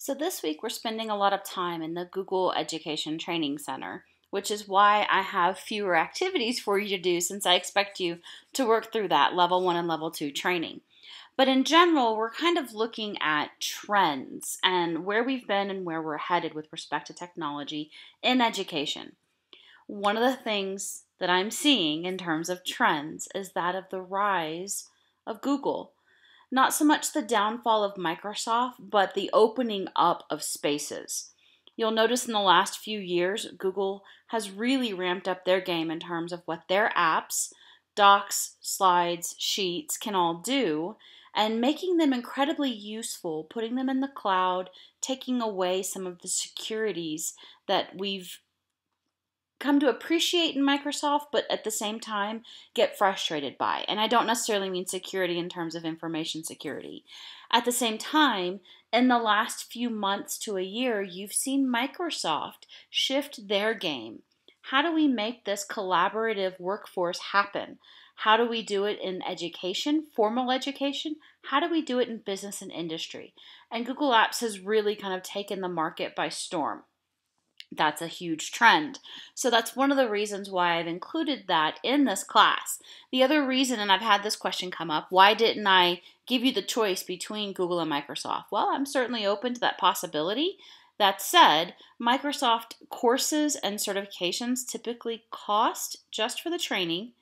So this week we're spending a lot of time in the Google Education Training Center, which is why I have fewer activities for you to do since I expect you to work through that level 1 and level 2 training. But in general, we're kind of looking at trends and where we've been and where we're headed with respect to technology in education. One of the things that I'm seeing in terms of trends is that of the rise of Google. Not so much the downfall of Microsoft, but the opening up of spaces. You'll notice in the last few years, Google has really ramped up their game in terms of what their apps, docs, slides, sheets can all do, and making them incredibly useful, putting them in the cloud, taking away some of the securities that we've come to appreciate in Microsoft, but at the same time get frustrated by. And I don't necessarily mean security in terms of information security. At the same time, in the last few months to a year, you've seen Microsoft shift their game. How do we make this collaborative workforce happen? How do we do it in education, formal education? How do we do it in business and industry? And Google Apps has really kind of taken the market by storm. That's a huge trend. So that's one of the reasons why I've included that in this class. The other reason, and I've had this question come up, why didn't I give you the choice between Google and Microsoft? Well, I'm certainly open to that possibility. That said, Microsoft courses and certifications typically cost just for the training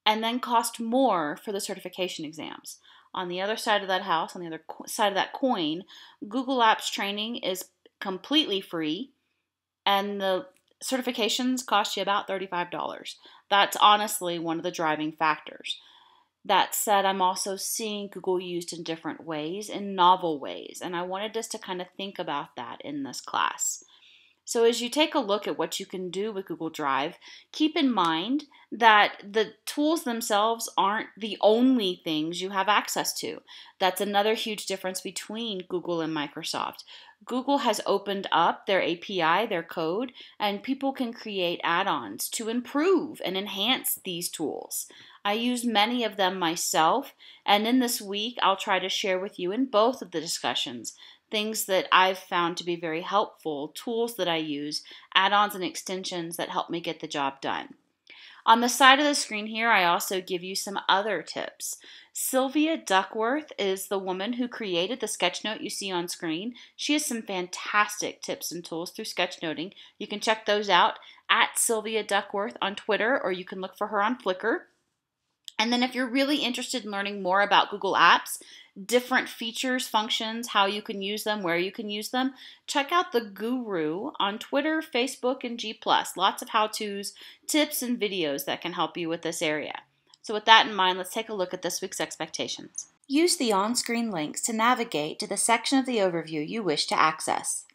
and then cost more for the certification exams. On the other side of that house, on the other side of that coin, Google Apps training is completely free. And the certifications cost you about $35. That's honestly one of the driving factors. That said, I'm also seeing Google used in different ways, in novel ways, and I wanted us to kind of think about that in this class. So as you take a look at what you can do with Google Drive, keep in mind that the tools themselves aren't the only things you have access to. That's another huge difference between Google and Microsoft. Google has opened up their API, their code, and people can create add-ons to improve and enhance these tools. I use many of them myself, and in this week I'll try to share with you in both of the discussions things that I've found to be very helpful, tools that I use, add-ons and extensions that help me get the job done. On the side of the screen here, I also give you some other tips. Sylvia Duckworth is the woman who created the sketchnote you see on screen. She has some fantastic tips and tools through sketchnoting. You can check those out at Sylvia Duckworth on Twitter, or you can look for her on Flickr. And then if you're really interested in learning more about Google Apps, different features, functions, how you can use them, where you can use them, check out the Guru on Twitter, Facebook, and G+. Lots of how-tos, tips, and videos that can help you with this area. So with that in mind, let's take a look at this week's expectations. Use the on-screen links to navigate to the section of the overview you wish to access.